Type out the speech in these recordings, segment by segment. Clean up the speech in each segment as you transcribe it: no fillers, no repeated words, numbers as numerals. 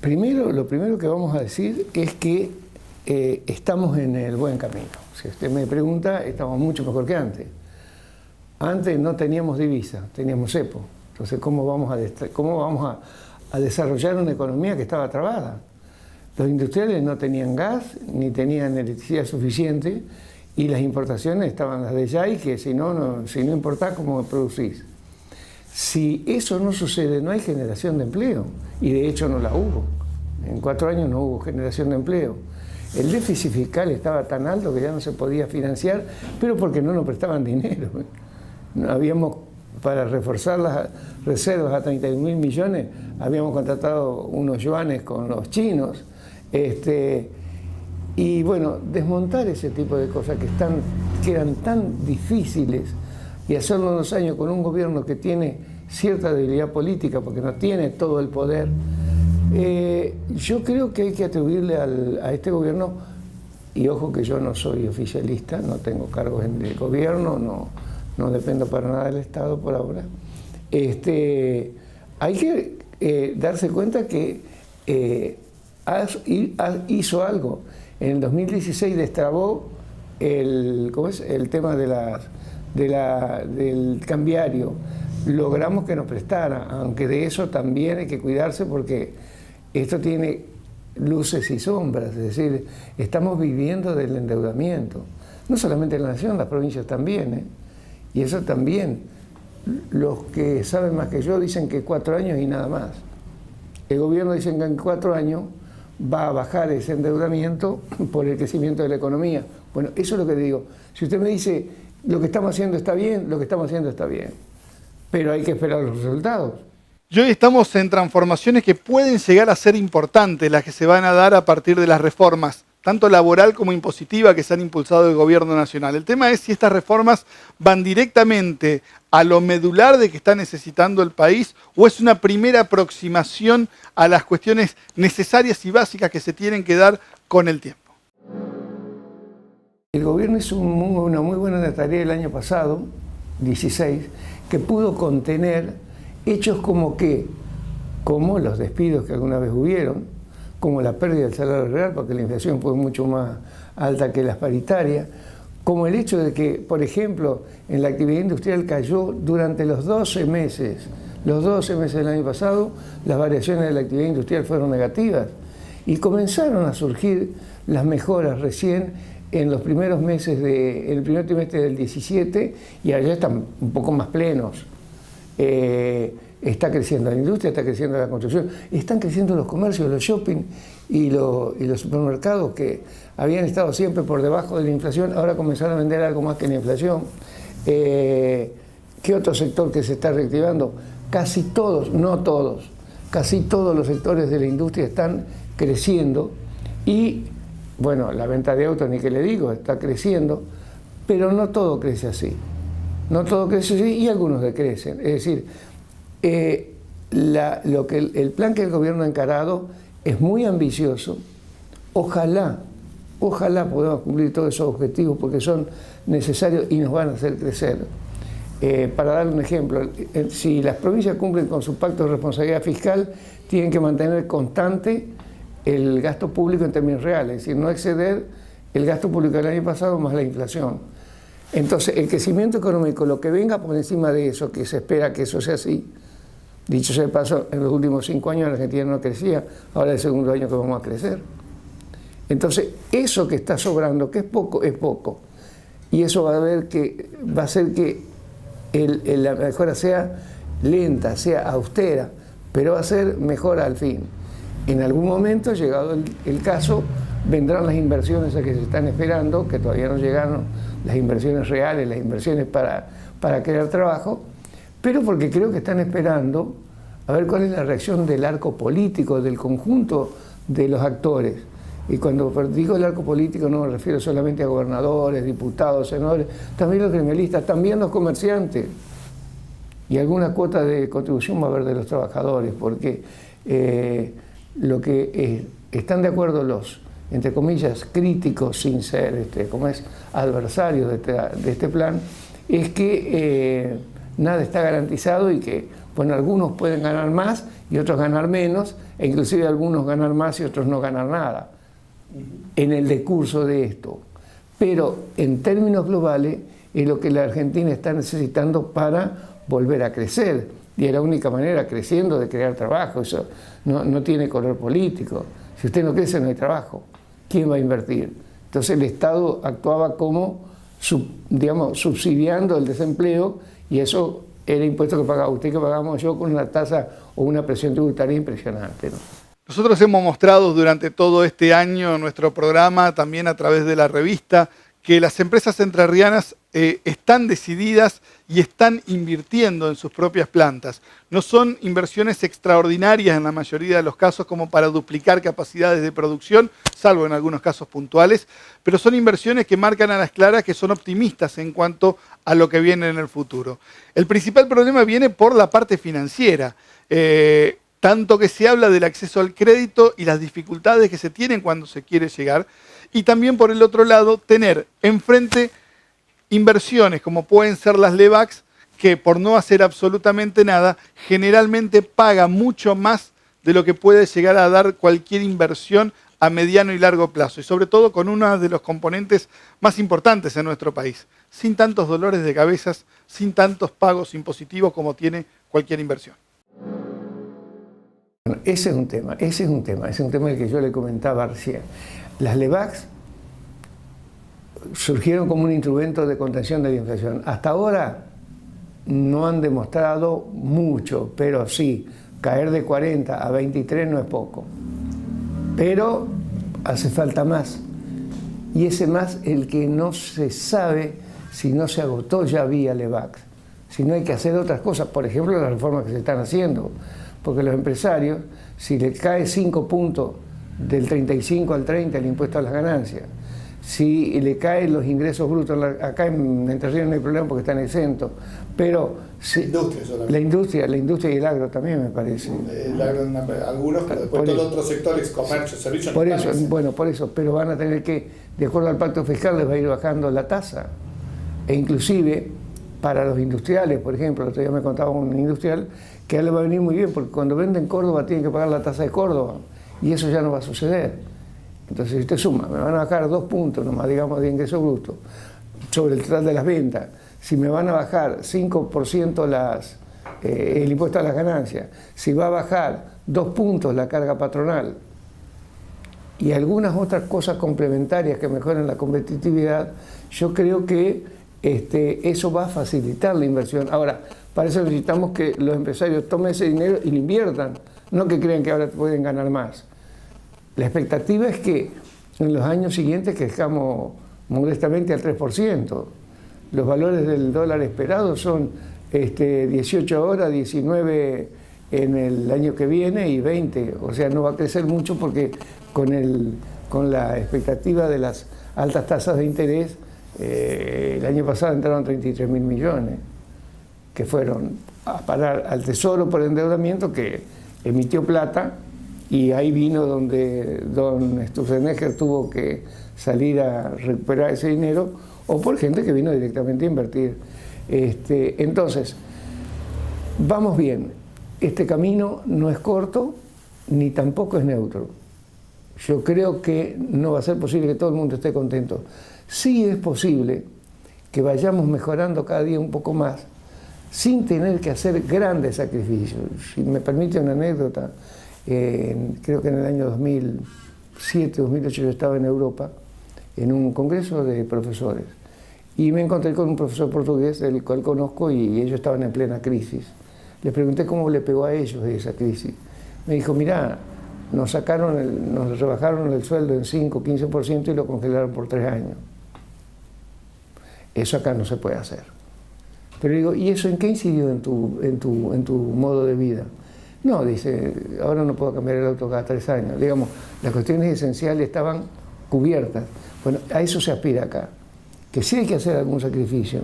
Primero, lo primero que vamos a decir es que estamos en el buen camino. Si usted me pregunta, estamos mucho mejor que antes. Antes no teníamos divisa, teníamos cepo. Entonces, ¿cómo vamos a desarrollar una economía que estaba trabada? Los industriales no tenían gas, ni tenían electricidad suficiente, y las importaciones estaban las de ya, y que si no importás, ¿cómo producís? Si eso no sucede, no hay generación de empleo, y de hecho no la hubo. En 4 años no hubo generación de empleo. El déficit fiscal estaba tan alto que ya no se podía financiar, pero porque no nos prestaban dinero. Habíamos, para reforzar las reservas a 31.000 millones, habíamos contratado unos yuanes con los chinos. Y bueno, desmontar ese tipo de cosas que eran tan difíciles, y hacerlo en 2 años con un gobierno que tiene cierta debilidad política, porque no tiene todo el poder, yo creo que hay que atribuirle a este gobierno, y ojo que yo no soy oficialista, no tengo cargos en el gobierno, no dependo para nada del Estado por ahora, hay que darse cuenta que hizo algo. En el 2016 destrabó el tema del cambiario. Logramos que nos prestara, aunque de eso también hay que cuidarse, porque esto tiene luces y sombras, es decir, estamos viviendo del endeudamiento. No solamente la nación, las provincias también, y eso también. Los que saben más que yo dicen que 4 años y nada más. El gobierno dice que en 4 años va a bajar ese endeudamiento por el crecimiento de la economía. Bueno, eso es lo que digo. Si usted me dice, lo que estamos haciendo está bien, lo que estamos haciendo está bien, pero hay que esperar los resultados. Y hoy estamos en transformaciones que pueden llegar a ser importantes, las que se van a dar a partir de las reformas, tanto laboral como impositiva, que se han impulsado del gobierno nacional. El tema es si estas reformas van directamente a lo medular de que está necesitando el país, o es una primera aproximación a las cuestiones necesarias y básicas que se tienen que dar con el tiempo. El gobierno hizo una muy buena tarea el año pasado, 16, que pudo contener hechos como los despidos que alguna vez hubieron, como la pérdida del salario real, porque la inflación fue mucho más alta que las paritarias, como el hecho de que, por ejemplo, en la actividad industrial cayó durante los 12 meses del año pasado, las variaciones de la actividad industrial fueron negativas, y comenzaron a surgir las mejoras recién en los primeros meses el primer trimestre del 17, y allá están un poco más plenos. Está creciendo la industria, está creciendo la construcción, están creciendo los comercios, los shopping y los supermercados, que habían estado siempre por debajo de la inflación, ahora comenzaron a vender algo más que la inflación. ¿Qué otro sector que se está reactivando? Casi todos, no todos, casi todos los sectores de la industria están creciendo, y bueno, la venta de autos, ni que le digo, está creciendo, pero no todo crece así. No todo crece así, y algunos decrecen. Es decir, el plan que el gobierno ha encarado es muy ambicioso. Ojalá podamos cumplir todos esos objetivos, porque son necesarios y nos van a hacer crecer. Para dar un ejemplo, si las provincias cumplen con su pacto de responsabilidad fiscal, tienen que mantener constante el gasto público en términos reales, es decir, no exceder el gasto público del año pasado más la inflación. Entonces, el crecimiento económico, lo que venga por encima de eso, que se espera que eso sea así, dicho sea de paso, en los últimos 5 años la Argentina no crecía, ahora es el segundo año que vamos a crecer. Entonces, eso que está sobrando, que es poco, y eso va a hacer que la mejora sea lenta, sea austera, pero va a ser mejora al fin. En algún momento, llegado el caso, vendrán las inversiones a que se están esperando, que todavía no llegaron, las inversiones reales, las inversiones para crear trabajo, pero porque creo que están esperando a ver cuál es la reacción del arco político, del conjunto de los actores. Y cuando digo el arco político no me refiero solamente a gobernadores, diputados, senadores, también los gremialistas, también los comerciantes. Y alguna cuota de contribución va a haber de los trabajadores, porque lo que están de acuerdo los, entre comillas, críticos, sin ser adversarios de este plan, es que nada está garantizado y que, bueno, algunos pueden ganar más y otros ganar menos, e inclusive algunos ganar más y otros no ganar nada en el decurso de esto. Pero en términos globales es lo que la Argentina está necesitando para volver a crecer. Y es la única manera, creciendo, de crear trabajo. Eso no tiene color político. Si usted no crece, no hay trabajo. ¿Quién va a invertir? Entonces el Estado actuaba como, digamos, subsidiando el desempleo, y eso era impuesto que pagaba usted, que pagamos yo, con una tasa o una presión tributaria impresionante, ¿no? Nosotros hemos mostrado durante todo este año en nuestro programa, también a través de la revista, que las empresas entrerrianas están decididas y están invirtiendo en sus propias plantas. No son inversiones extraordinarias en la mayoría de los casos como para duplicar capacidades de producción, salvo en algunos casos puntuales, pero son inversiones que marcan a las claras que son optimistas en cuanto a lo que viene en el futuro. El principal problema viene por la parte financiera. Tanto que se habla del acceso al crédito y las dificultades que se tienen cuando se quiere llegar, y también por el otro lado tener enfrente inversiones como pueden ser las LEVAX, que por no hacer absolutamente nada generalmente paga mucho más de lo que puede llegar a dar cualquier inversión a mediano y largo plazo, y sobre todo con uno de los componentes más importantes en nuestro país, sin tantos dolores de cabezas, sin tantos pagos impositivos como tiene cualquier inversión. Bueno, ese es un tema del que yo le comentaba recién. Las LEVAX surgieron como un instrumento de contención de la inflación. Hasta ahora no han demostrado mucho, pero sí, caer de 40 a 23 no es poco. Pero hace falta más. Y ese más, el que no se sabe si no se agotó ya vía LEVAX. Si no hay que hacer otras cosas, por ejemplo, las reformas que se están haciendo. Porque los empresarios, si les cae 5 puntos del 35 al 30 el impuesto a las ganancias, si le caen los ingresos brutos, acá en Entre Ríos no hay problema porque están exentos, pero si, la industria y el agro también, me parece. El agro algunos, pero después todos los otros sectores, comercio, servicios. Por eso, pero van a tener que, de acuerdo al pacto fiscal, les va a ir bajando la tasa. E inclusive, para los industriales, por ejemplo, el otro día me contaba un industrial que a él le va a venir muy bien, porque cuando venden Córdoba tienen que pagar la tasa de Córdoba, y eso ya no va a suceder. Entonces, si usted suma, me van a bajar 2 puntos nomás, digamos, de ingreso bruto sobre el total de las ventas. Si me van a bajar 5% el impuesto a las ganancias, si va a bajar 2 puntos la carga patronal y algunas otras cosas complementarias que mejoren la competitividad, yo creo que eso va a facilitar la inversión. Ahora, para eso necesitamos que los empresarios tomen ese dinero y lo inviertan, no que crean que ahora pueden ganar más. La expectativa es que en los años siguientes crezcamos modestamente al 3%. Los valores del dólar esperado son 18 ahora, 19 en el año que viene y 20. O sea, no va a crecer mucho porque con la expectativa de las altas tasas de interés, el año pasado entraron 33.000 millones, que fueron a parar al Tesoro por endeudamiento, que emitió plata, y ahí vino donde don Sturzenegger tuvo que salir a recuperar ese dinero, o por gente que vino directamente a invertir. Entonces, vamos bien. Este camino no es corto, ni tampoco es neutro. Yo creo que no va a ser posible que todo el mundo esté contento. Sí es posible que vayamos mejorando cada día un poco más, sin tener que hacer grandes sacrificios. Si me permite una anécdota, creo que en el año 2007, 2008 yo estaba en Europa, en un congreso de profesores, y me encontré con un profesor portugués, el cual conozco, y ellos estaban en plena crisis. Les pregunté cómo le pegó a ellos esa crisis. Me dijo, mirá, nos rebajaron el sueldo en 5, 15% y lo congelaron por 3 años. Eso acá no se puede hacer. Pero digo, ¿y eso en qué incidió en tu modo de vida? No, dice, ahora no puedo cambiar el auto cada 3 años. Digamos, las cuestiones esenciales estaban cubiertas. Bueno, a eso se aspira acá. Que sí hay que hacer algún sacrificio,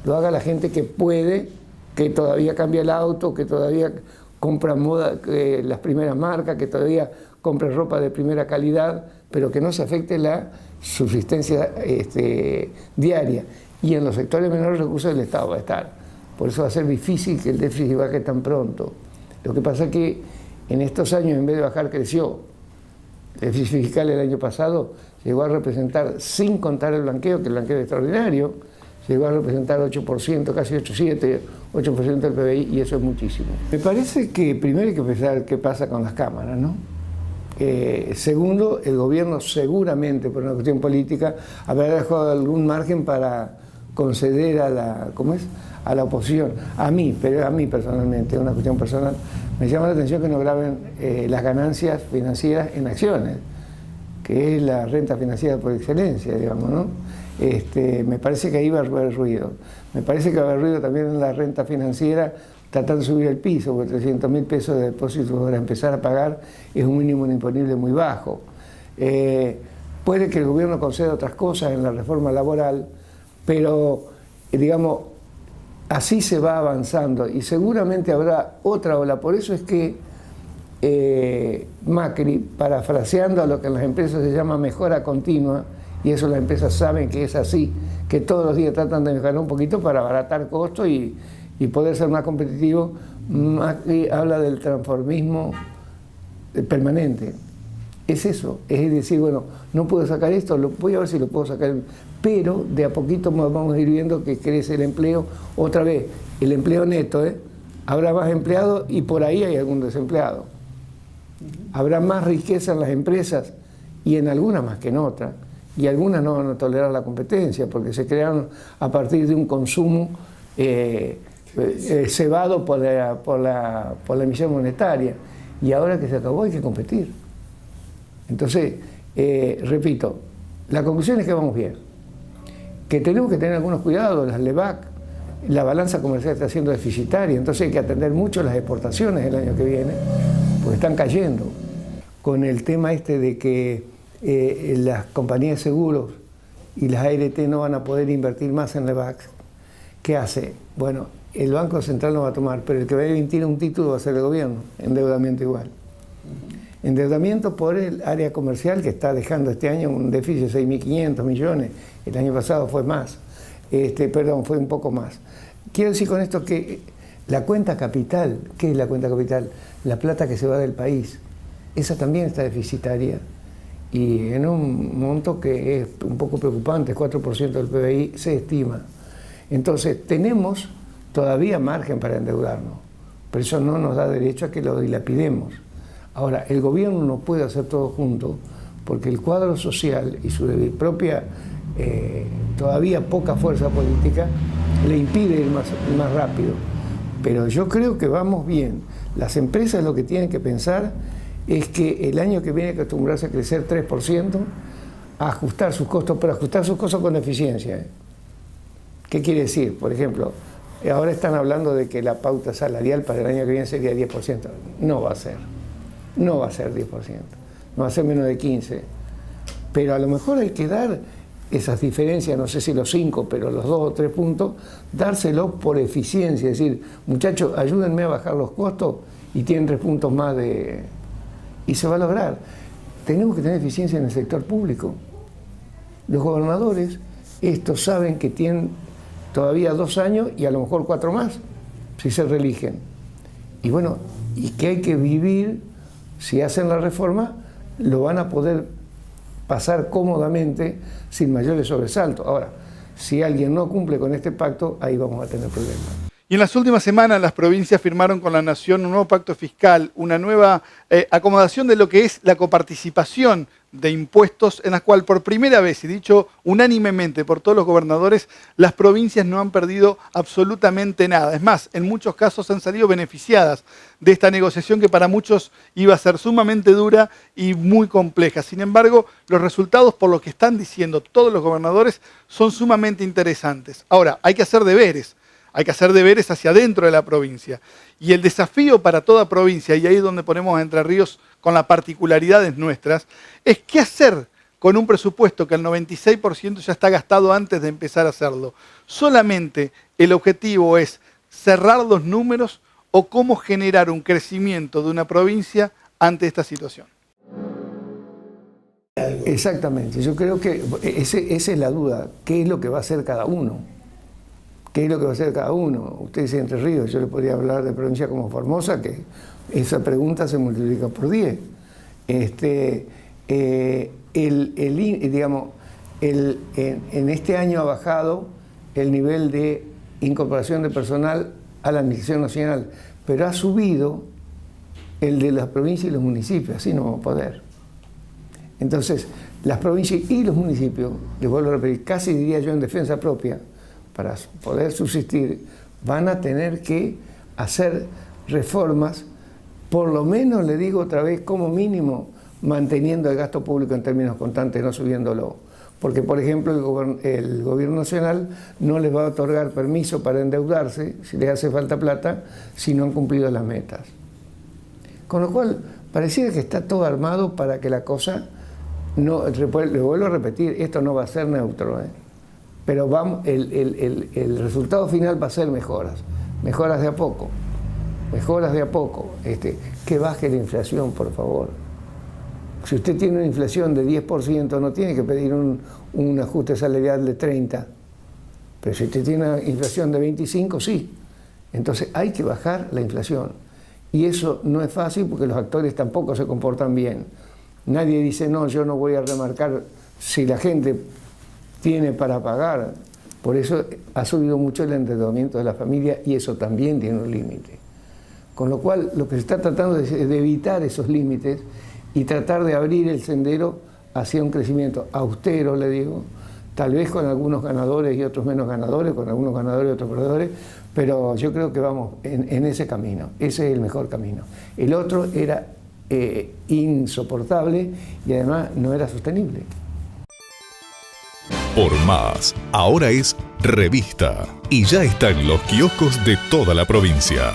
lo haga la gente que puede, que todavía cambia el auto, que todavía compra moda, las primeras marcas, que todavía compra ropa de primera calidad, pero que no se afecte la subsistencia diaria. Y en los sectores de menores recursos el Estado va a estar. por eso va a ser difícil que el déficit baje tan pronto. Lo que pasa es que en estos años, en vez de bajar, creció. El déficit fiscal el año pasado llegó a representar, sin contar el blanqueo, que el blanqueo es extraordinario, llegó a representar 8%, casi 8,7%, 8% del PBI, y eso es muchísimo. Me parece que primero hay que pensar qué pasa con las cámaras, ¿no? Segundo, el gobierno seguramente, por una cuestión política, habrá dejado algún margen para conceder a la, a la oposición. A mí personalmente, es una cuestión personal, me llama la atención que no graben las ganancias financieras en acciones, que es la renta financiera por excelencia, digamos, ¿no? Me parece que ahí va a haber ruido. Me parece que va a haber ruido también en la renta financiera, tratando de subir el piso, porque 300.000 pesos de depósito para empezar a pagar es un mínimo imponible muy bajo. Puede que el gobierno conceda otras cosas en la reforma laboral, pero, digamos, así se va avanzando y seguramente habrá otra ola. Por eso es que Macri, parafraseando a lo que en las empresas se llama mejora continua, y eso las empresas saben que es así, que todos los días tratan de mejorar un poquito para abaratar costos y poder ser más competitivo. Macri habla del transformismo permanente. Es eso, es decir, bueno, no puedo sacar esto, voy a ver si lo puedo sacar, pero de a poquito vamos a ir viendo que crece el empleo. Otra vez, el empleo neto, habrá más empleados y por ahí hay algún desempleado. Habrá más riqueza en las empresas y en algunas más que en otras, y algunas no van a tolerar la competencia porque se crearon a partir de un consumo cebado por la emisión monetaria, y ahora que se acabó hay que competir. Entonces, repito, la conclusión es que vamos bien, que tenemos que tener algunos cuidados. Las LEVAC, la balanza comercial está siendo deficitaria, entonces hay que atender mucho las exportaciones el año que viene, porque están cayendo. Con el tema de que las compañías de seguros y las ART no van a poder invertir más en LEVAC, ¿qué hace? Bueno, el Banco Central no va a tomar, pero el que va a emitir un título va a ser el gobierno, endeudamiento igual. Endeudamiento por el área comercial, que está dejando este año un déficit de 6.500 millones, el año pasado fue más, fue un poco más. Quiero decir con esto que la cuenta capital, ¿qué es la cuenta capital? La plata que se va del país, esa también está deficitaria, y en un monto que es un poco preocupante, 4% del PBI se estima. Entonces tenemos todavía margen para endeudarnos, pero eso no nos da derecho a que lo dilapidemos. Ahora, el gobierno no puede hacer todo junto, porque el cuadro social y su propia, todavía poca fuerza política, le impide ir más rápido. Pero yo creo que vamos bien. Las empresas lo que tienen que pensar es que el año que viene hay que acostumbrarse a crecer 3%, a ajustar sus costos, pero ajustar sus costos con eficiencia. ¿Qué quiere decir? Por ejemplo, ahora están hablando de que la pauta salarial para el año que viene sería 10%. No va a ser. No va a ser 10%. No va a ser menos de 15%. Pero a lo mejor hay que dar esas diferencias, no sé si los 5, pero los 2 o 3 puntos, dárselos por eficiencia. Es decir, muchachos, ayúdenme a bajar los costos y tienen 3 puntos más de... Y se va a lograr. Tenemos que tener eficiencia en el sector público. Los gobernadores, estos saben que tienen todavía 2 años y a lo mejor 4 más, si se reeligen. Y bueno, y que hay que vivir, si hacen la reforma, lo van a poder pasar cómodamente sin mayores sobresaltos. Ahora, si alguien no cumple con este pacto, ahí vamos a tener problemas. Y en las últimas semanas las provincias firmaron con la Nación un nuevo pacto fiscal, una nueva acomodación de lo que es la coparticipación de impuestos, en la cual por primera vez, y dicho unánimemente por todos los gobernadores, las provincias no han perdido absolutamente nada. Es más, en muchos casos han salido beneficiadas de esta negociación que para muchos iba a ser sumamente dura y muy compleja. Sin embargo, los resultados, por lo que están diciendo todos los gobernadores, son sumamente interesantes. Ahora, hay que hacer deberes. Hay que hacer deberes hacia adentro de la provincia. Y el desafío para toda provincia, y ahí es donde ponemos a Entre Ríos con las particularidades nuestras, es qué hacer con un presupuesto que el 96% ya está gastado antes de empezar a hacerlo. Solamente el objetivo es cerrar los números o cómo generar un crecimiento de una provincia ante esta situación. Exactamente, yo creo que esa es la duda, ¿qué es lo que va a hacer cada uno? qué es lo que va a hacer cada uno. Usted dice Entre Ríos, yo le podría hablar de provincia como Formosa, que esa pregunta se multiplica por 10. En este año ha bajado el nivel de incorporación de personal a la Administración Nacional, pero ha subido el de las provincias y los municipios, así no vamos a poder. Entonces, las provincias y los municipios, les vuelvo a repetir, casi diría yo en defensa propia, para poder subsistir, van a tener que hacer reformas, por lo menos, le digo otra vez, como mínimo, manteniendo el gasto público en términos constantes, no subiéndolo. Porque, por ejemplo, el gobierno nacional no les va a otorgar permiso para endeudarse, si les hace falta plata, si no han cumplido las metas. Con lo cual, pareciera que está todo armado para que la cosa, no, le vuelvo a repetir, esto no va a ser neutro, pero vamos, el resultado final va a ser mejoras de a poco, que baje la inflación, por favor. Si usted tiene una inflación de 10%, no tiene que pedir un ajuste salarial de 30%. Pero si usted tiene una inflación de 25%, sí. Entonces hay que bajar la inflación. Y eso no es fácil porque los actores tampoco se comportan bien. Nadie dice, no, yo no voy a remarcar si la gente tiene para pagar. Por eso ha subido mucho el endeudamiento de la familia y eso también tiene un límite. Con lo cual, lo que se está tratando es de evitar esos límites y tratar de abrir el sendero hacia un crecimiento austero, le digo, tal vez con algunos ganadores y otros menos ganadores, con algunos ganadores y otros perdedores, pero yo creo que vamos en ese camino, ese es el mejor camino. El otro era insoportable y además no era sostenible. Por Más, ahora es revista y ya está en los kioscos de toda la provincia.